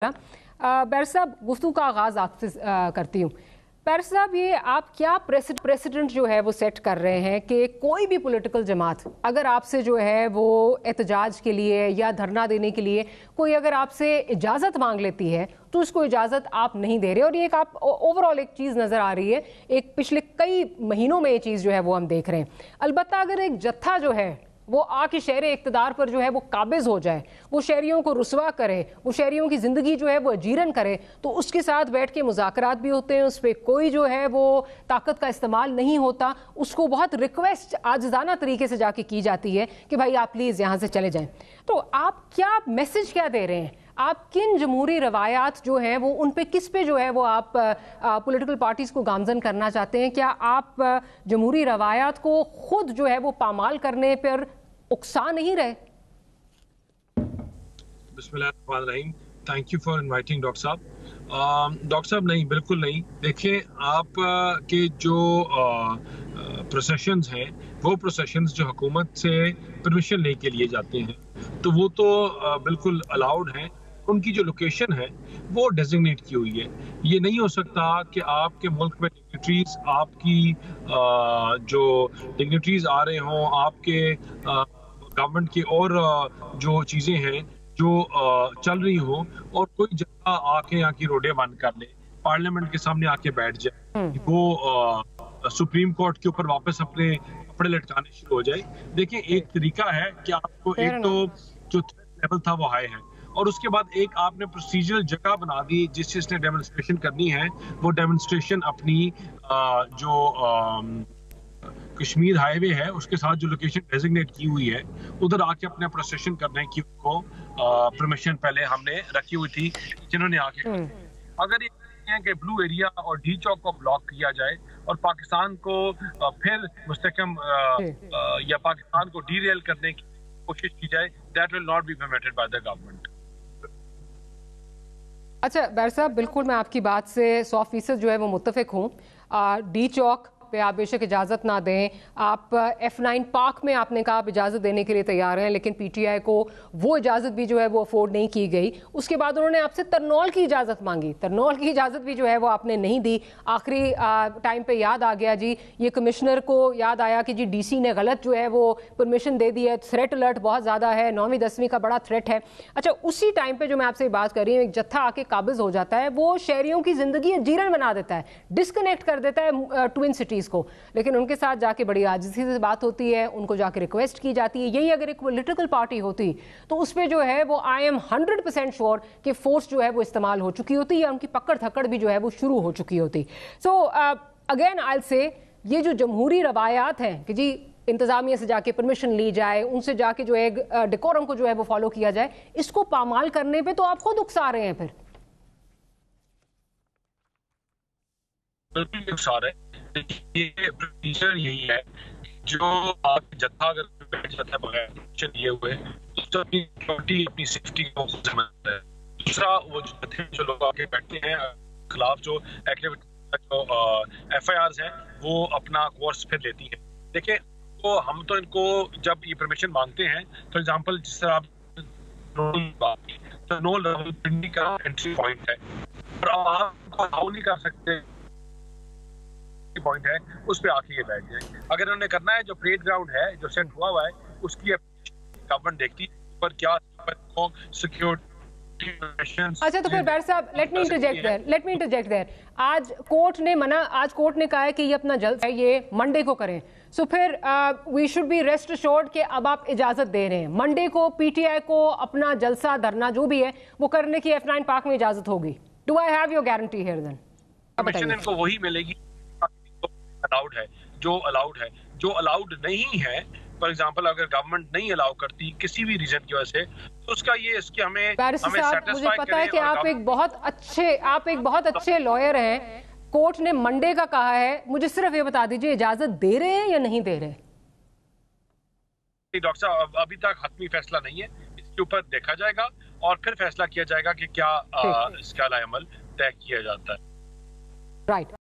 बैर साहब गुफ्तगू का आगाज़ आपसे करती हूँ। बैर साहब, ये आप क्या प्रेसिडेंट जो है वो सेट कर रहे हैं कि कोई भी पॉलिटिकल जमात अगर आपसे जो है वो एहतजाज के लिए या धरना देने के लिए कोई अगर आपसे इजाज़त मांग लेती है तो उसको इजाज़त आप नहीं दे रहे, और ये एक आप ओवरऑल एक चीज़ नज़र आ रही है, एक पिछले कई महीनों में ये चीज़ जो है वो हम देख रहे हैं। अलबत्ता अगर एक जत्था जो है वो आके शहर इक़्तिदार पर जो है वो काबिज हो जाए, वो शहरियों को रुसवा करे, वो शहरियों की ज़िंदगी जो है वो अजीरन करे, तो उसके साथ बैठ के मुज़ाकरात भी होते हैं, उस पर कोई जो है वो ताकत का इस्तेमाल नहीं होता, उसको बहुत रिक्वेस्ट आजिज़ाना तरीके से जाके की जाती है कि भाई आप प्लीज़ यहाँ से चले जाएँ। तो आप क्या मैसेज क्या दे रहे हैं? आप किन जमहूरी रवायात जो हैं वो उन पे किस पे जो है वो आप पॉलिटिकल पार्टीज़ को गामजन करना चाहते हैं? क्या आप जमहूरी रवायात को खुद जो है वो पामाल करने पर उकसा नहीं रहे? बिस्मिल्लाहिर्रहमानिर्रहीम, thank you for inviting doctor साहब। डॉक्टर साहब, नहीं, बिल्कुल नहीं। देखिए, आप के जो प्रोसेशंस हैं वो प्रोसेशंस जो हुकूमत से परमिशन लेने के लिए जाते हैं तो वो तो बिल्कुल अलाउड हैं। उनकी जो लोकेशन है वो डेजिग्नेट की हुई है। ये नहीं हो सकता कि आपके मुल्क में डिग्निटरीज आपकी जो डिग्निटरीज आ रहे हों, आपके गवर्नमेंट की और जो चीज़ें हैं जो चल रही हो, और कोई जगह आके यहाँ की रोडें बंद कर ले, पार्लियामेंट के सामने आके बैठ जाए, वो सुप्रीम कोर्ट के ऊपर वापस अपने कपड़े लटकाने शुरू हो जाए। देखिए, एक तरीका है कि आपको एक तो जो थ्रेट लेवल था वो हाई है, और उसके बाद एक आपने प्रोसीजरल जगह बना दी जिस जिसने डेमोन्स्ट्रेशन करनी है वो डेमोन्स्ट्रेशन अपनी जो कश्मीर हाईवे है उसके साथ जो लोकेशन डेजिग्नेट की हुई है उधर आके अपने प्रोसेशन करने की उनको परमिशन पहले हमने रखी हुई थी, जिन्होंने आके अगर ये कि ब्लू एरिया और डी चौक को ब्लॉक किया जाए और पाकिस्तान को फिर मुस्तकम या पाकिस्तान को डीरेल करने की कोशिश की जाए, that will not be permitted by the government. अच्छा बैर साहब, बिल्कुल मैं आपकी बात से 100% जो है वो मुत्तफिक हूँ। डी चौक पे आप बेशक इजाज़त ना दें, आप F9 पार्क में आपने कहा आप इजाज़त देने के लिए तैयार हैं, लेकिन PTI को वो इजाज़त भी जो है वो अफोर्ड नहीं की गई। उसके बाद उन्होंने आपसे तरनौल की इजाज़त मांगी, तरनौल की इजाज़त भी जो है वो आपने नहीं दी। आखिरी टाइम पे याद आ गया जी, ये कमिश्नर को याद आया कि जी DC ने गलत जो है वो परमिशन दे दी है, थ्रेट अलर्ट बहुत ज़्यादा है, 9वीं 10वीं का बड़ा थ्रेट है। अच्छा, उसी टाइम पर जो मैं आपसे बात कर रही हूँ, एक जत्था आके काबिज हो जाता है, वो शहरियों की ज़िंदगी अजीरन बना देता है, डिस्कनेक्ट कर देता है ट्विन सिटीज़ को, लेकिन उनके साथ जाके बड़ी आजिज़ी से बात होती है, उनको जाके रिक्वेस्ट की जाती है। यही अगर एक पॉलिटिकल पार्टी होती तो उस पे जो है वो आई एम 100% श्योर कि फोर्स जो है वो इस्तेमाल हो चुकी होती या उनकी पकड़ धकड़ भी जो है वो शुरू हो चुकी होती। सो अगेन आई से, ये जो जमहूरी रवायात हैं कि जी इंतजामिया से जाके परमिशन ली जाए, उनसे जाके जो है डेकोरम को जो है वो फॉलो किया जाए, इसको पामाल करने पे तो आप खुद उकसा रहे हैं। फिर बिल्कुल उकसा रहे हैं। ये प्रोसीजर यही है, जो आप जत्था अगर बैठ जाता है बगैर परमिशन लिए हुए तो अपनी सिक्योरिटी अपनी सेफ्टी को समझता है। दूसरा, वो जत्थे जो लोग आके बैठते हैं खिलाफ जो एक्टिविटी जो FIRs हैं वो अपना कोर्स फिर लेती है। देखिए, तो हम तो इनको जब ये परमिशन मांगते हैं, फॉर एग्जाम्पल जिस तरह आप नो रावलपिंडी का एंट्री पॉइंट है और आपको अलाउ नहीं कर सकते पॉइंट है उस पे आके ये बैठ जाए। अगर उन्होंने करना है, जो परेड ग्राउंड है जो सेट हुआ हुआ है उसकी गवर्नमेंट देखती है पर क्या सिक्योरिटी। अच्छा, तो फिर बैर साहब, लेट मी इंटरजेक्ट देयर। आज कोर्ट ने कहा है कि ये अपना जल्द है ये मंडे को करें, सो फिर we should be rest assured कि अब आप इजाजत दे रहे हैं मंडे को PTI को अपना जलसा धरना जो भी है वो करने की F9 पार्क में इजाजत होगी। Do I have your guarantee here then? Permission इनको वही मिलेगी अलाउड है, जो अलाउड नहीं है। फॉर एग्जांपल, अगर गवर्नमेंट नहीं अलाउ करती किसी भी रीजन की वजह से तो उसका ये इसके हमें मुझे पता है कि आप एक बहुत अच्छे लॉयर हैं। कोर्ट ने मंडे का कहा है, मुझे सिर्फ ये बता दीजिए इजाजत दे रहे हैं या नहीं दे रहे? डॉक्टर साहब, अभी तक हतमी फैसला नहीं है, इसके ऊपर देखा जाएगा और फिर फैसला किया जाएगा कि क्या इसका अमल तय किया जाता है। राइट।